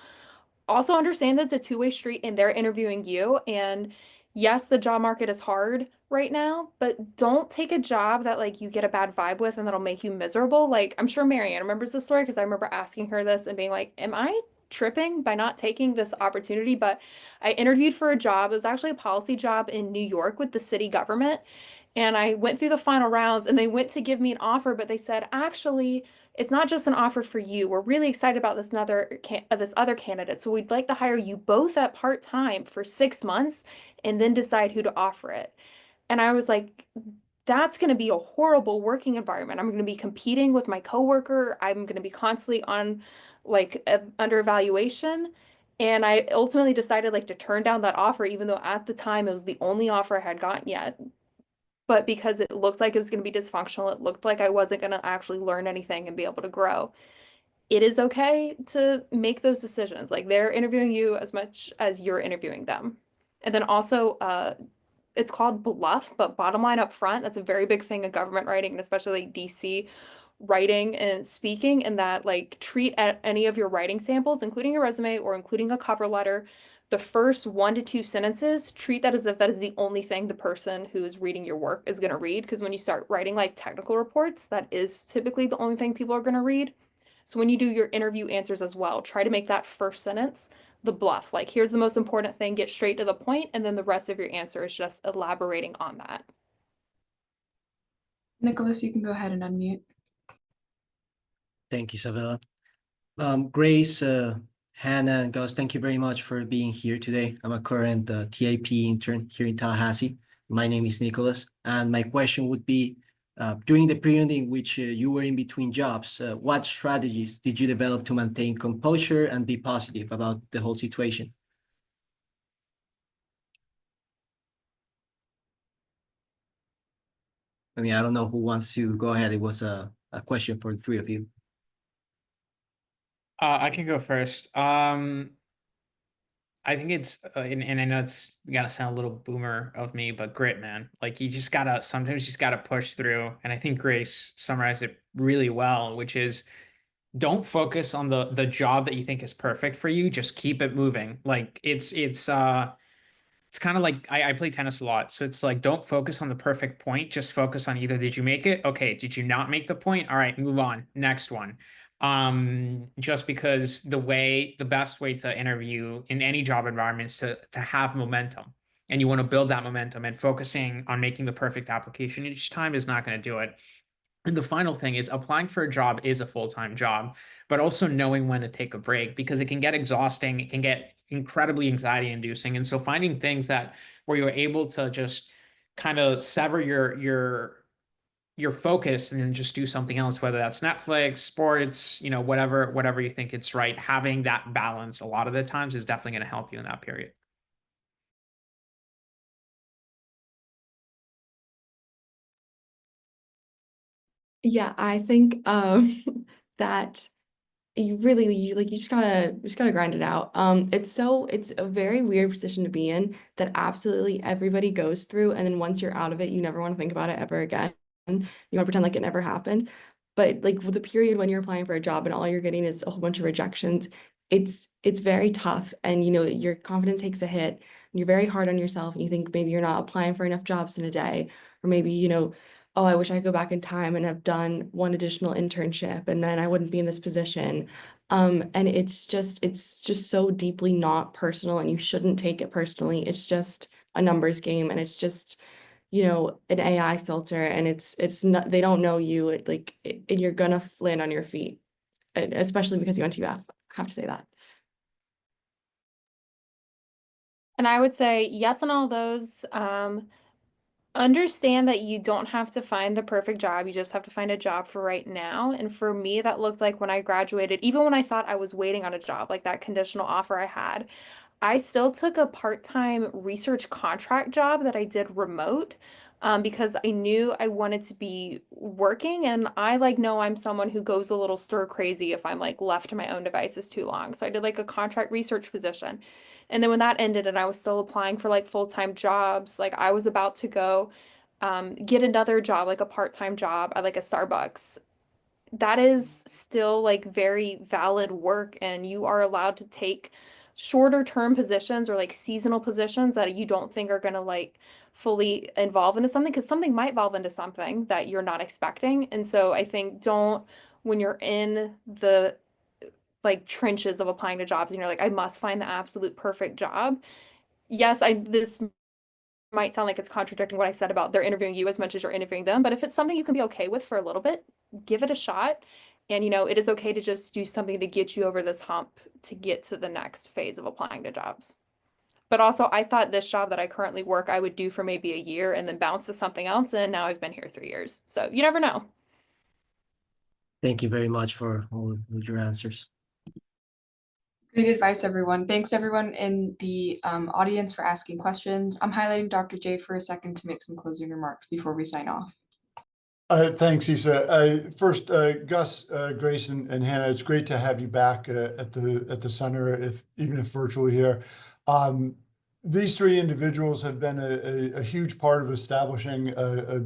Also understand that it's a two-way street and they're interviewing you, and yes, the job market is hard right now, but don't take a job that like you get a bad vibe with and that'll make you miserable. Like I'm sure Marianne remembers this story because I remember asking her this and being like, am I tripping by not taking this opportunity? But I interviewed for a job. It was actually a policy job in New York with the city government. And I went through the final rounds and they went to give me an offer, but they said, actually, it's not just an offer for you. We're really excited about this other candidate. So we'd like to hire you both at part-time for 6 months and then decide who to offer it. And I was like, that's going to be a horrible working environment. I'm going to be competing with my coworker. I'm going to be constantly on under evaluation. And I ultimately decided like to turn down that offer, even though at the time it was the only offer I had gotten yet. But because it looked like it was going to be dysfunctional, it looked like I wasn't going to actually learn anything and be able to grow. It is okay to make those decisions. Like they're interviewing you as much as you're interviewing them. And then also, it's called bluff, but bottom line up front, that's a very big thing in government writing, and especially like DC writing and speaking, and that like treat any of your writing samples, including your resume or including a cover letter, the first 1 to 2 sentences, treat that as if that is the only thing the person who is reading your work is going to read. Because when you start writing like technical reports, that is typically the only thing people are going to read. So when you do your interview answers as well, try to make that first sentence the bluff. Like, here's the most important thing, get straight to the point, and then the rest of your answer is just elaborating on that. Nicholas, you can go ahead and unmute. Thank you, Isabella. Grace, Hannah, and Gus, thank you very much for being here today. I'm a current TAP intern here in Tallahassee. My name is Nicholas, and my question would be, during the period in which you were in between jobs, what strategies did you develop to maintain composure and be positive about the whole situation? I mean, I don't know who wants to go ahead. It was a question for the three of you. I can go first. I think it's, and I know it's gonna sound a little boomer of me, but grit, man. Like sometimes you just gotta push through. And I think Grace summarized it really well, which is don't focus on the job that you think is perfect for you. Just keep it moving. Like it's kind of like I play tennis a lot. So it's like, don't focus on the perfect point. Just focus on either did you make it? Okay. Did you not make the point? All right, move on. Next one. Just because the best way to interview in any job environment is to have momentum. And you want to build that momentum, and focusing on making the perfect application each time is not going to do it. And the final thing is, applying for a job is a full-time job, but also knowing when to take a break, because it can get exhausting. It can get incredibly anxiety inducing. And so finding things where you're able to just kind of sever your focus and then just do something else, whether that's Netflix, sports, whatever you think it's right. Having that balance a lot of the times is definitely going to help you in that period. Yeah, I think that you just gotta grind it out. It's a very weird position to be in that absolutely everybody goes through, and then once you're out of it, you never want to think about it ever again. You want to pretend like it never happened. But like with the period when you're applying for a job and all you're getting is a whole bunch of rejections, it's very tough, and your confidence takes a hit, and you're very hard on yourself, and you think maybe you're not applying for enough jobs in a day, or maybe oh, I wish I could go back in time and have done one additional internship, and then I wouldn't be in this position. And it's just so deeply not personal, and you shouldn't take it personally. It's just a numbers game, and it's just, an AI filter, and it's not, they don't know you. And you're gonna land on your feet, especially because you went to UF. I have to say that. And I would say yes on all those. Understand that you don't have to find the perfect job. You just have to find a job for right now. And for me, that looked like when I graduated, even when I thought I was waiting on a job, like that conditional offer I had, I still took a part-time research contract job that I did remote, because I knew I wanted to be working, and I know I'm someone who goes a little stir crazy if I'm like left to my own devices too long. So I did like a contract research position. And then when that ended and I was still applying for like full-time jobs, like I was about to go get another job, like a part-time job at like a Starbucks. That is still like very valid work, and you are allowed to take shorter term positions or like seasonal positions that you don't think are going to like fully evolve into something, because something might evolve into something that you're not expecting. And so I think don't, when you're in the like trenches of applying to jobs and you're like, I must find the absolute perfect job. Yes, this might sound like it's contradicting what I said about they're interviewing you as much as you're interviewing them, but if it's something you can be okay with for a little bit, give it a shot. And it is okay to just do something to get you over this hump to get to the next phase of applying to jobs. But also, I thought this job that I currently work, I would do for maybe a year and then bounce to something else. And now I've been here 3 years. So you never know. Thank you very much for all of your answers. Great advice, everyone. Thanks everyone in the audience for asking questions. I'm highlighting Dr. J for a second to make some closing remarks before we sign off. Thanks, Isa. First, Gus, Grace, and Hannah, it's great to have you back at the center, even if virtually here. These three individuals have been a huge part of establishing a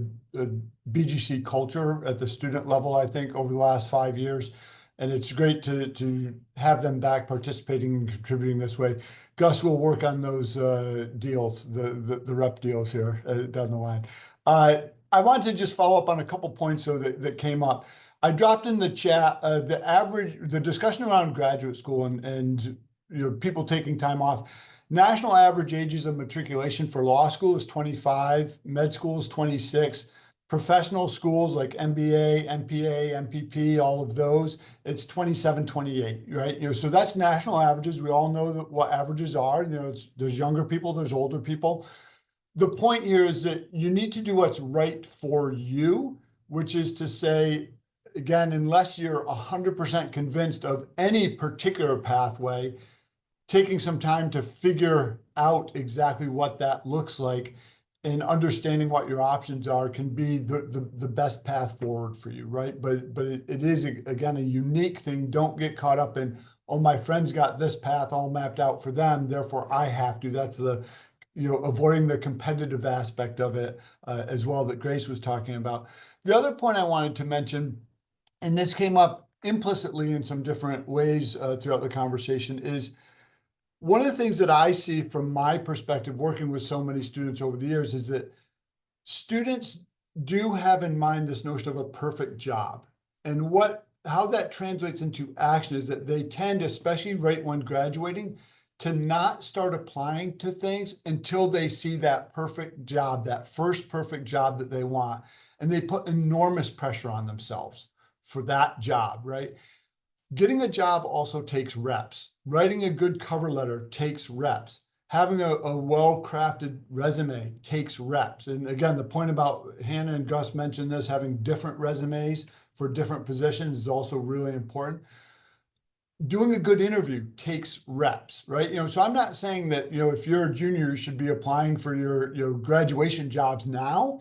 BGC culture at the student level, I think, over the last 5 years. And it's great to have them back participating and contributing this way. Gus will work on those deals, the rep deals here down the line. I want to just follow up on a couple points that came up. I dropped in the chat the discussion around graduate school and people taking time off. National average ages of matriculation for law school is 25, med school is 26. Professional schools like MBA, MPA, MPP, all of those, it's 27, 28, right? So that's national averages. We all know what averages are. There's younger people, there's older people. The point here is that you need to do what's right for you, which is to say, again, unless you're 100% convinced of any particular pathway, taking some time to figure out exactly what that looks like and understanding what your options are can be the best path forward for you, right? But it is, again, a unique thing. Don't get caught up in, oh, my friend's got this path all mapped out for them, therefore I have to. That's avoiding the competitive aspect of it as well that Grace was talking about. The other point I wanted to mention, and this came up implicitly in some different ways throughout the conversation, is one of the things that I see from my perspective working with so many students over the years is that students do have in mind this notion of a perfect job. And how that translates into action is that they tend, especially right when graduating, to not start applying to things until they see that perfect job, that first perfect job that they want. And they put enormous pressure on themselves for that job, right? Getting a job also takes reps. Writing a good cover letter takes reps. Having a well-crafted resume takes reps. And again, the point about Hannah and Gus mentioned this, having different resumes for different positions is also really important. Doing a good interview takes reps, right? So I'm not saying that, if you're a junior, you should be applying for your graduation jobs now,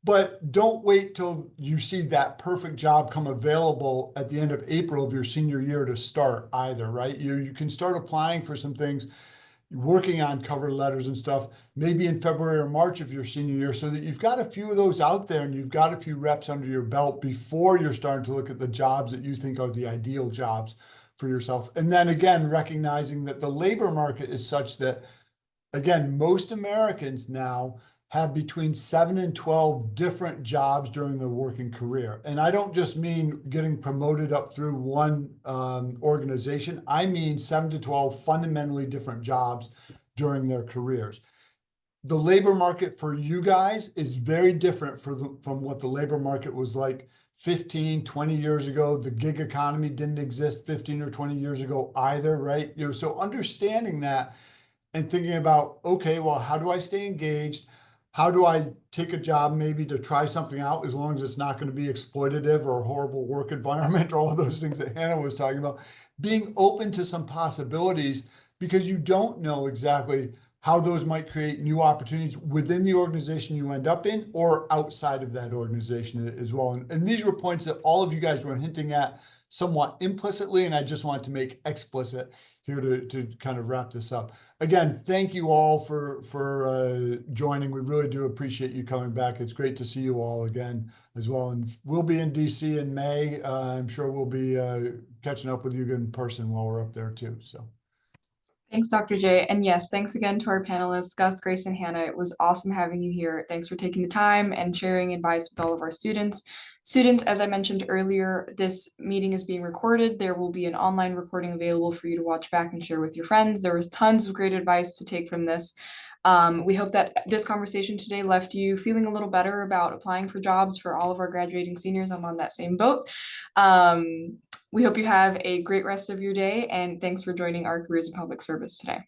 but don't wait till you see that perfect job come available at the end of April of your senior year to start either, right? You can start applying for some things, working on cover letters and stuff, maybe in February or March of your senior year, so that you've got a few of those out there and you've got a few reps under your belt before you're starting to look at the jobs that you think are the ideal jobs for yourself. And then again, recognizing that the labor market is such that, again, most Americans now have between 7 and 12 different jobs during their working career. And I don't just mean getting promoted up through one organization. I mean 7 to 12 fundamentally different jobs during their careers. The labor market for you guys is very different from what the labor market was like 15, 20 years ago. The gig economy didn't exist 15 or 20 years ago either, right? So understanding that and thinking about, okay, well, how do I stay engaged? How do I take a job maybe to try something out, as long as it's not going to be exploitative or a horrible work environment or all of those things that Hannah was talking about? Being open to some possibilities, because you don't know exactly how those might create new opportunities within the organization you end up in or outside of that organization as well. And these were points that all of you guys were hinting at somewhat implicitly, and I just wanted to make explicit here to kind of wrap this up. Again, thank you all for joining. We really do appreciate you coming back. It's great to see you all again as well. And we'll be in DC in May. I'm sure we'll be catching up with you in person while we're up there too. So. Thanks, Dr. J. And yes, thanks again to our panelists, Gus, Grace, and Hannah. It was awesome having you here. Thanks for taking the time and sharing advice with all of our students. Students, as I mentioned earlier, this meeting is being recorded. There will be an online recording available for you to watch back and share with your friends. There was tons of great advice to take from this. We hope that this conversation today left you feeling a little better about applying for jobs for all of our graduating seniors. I'm on that same boat. We hope you have a great rest of your day, and thanks for joining our Careers in Public Service today.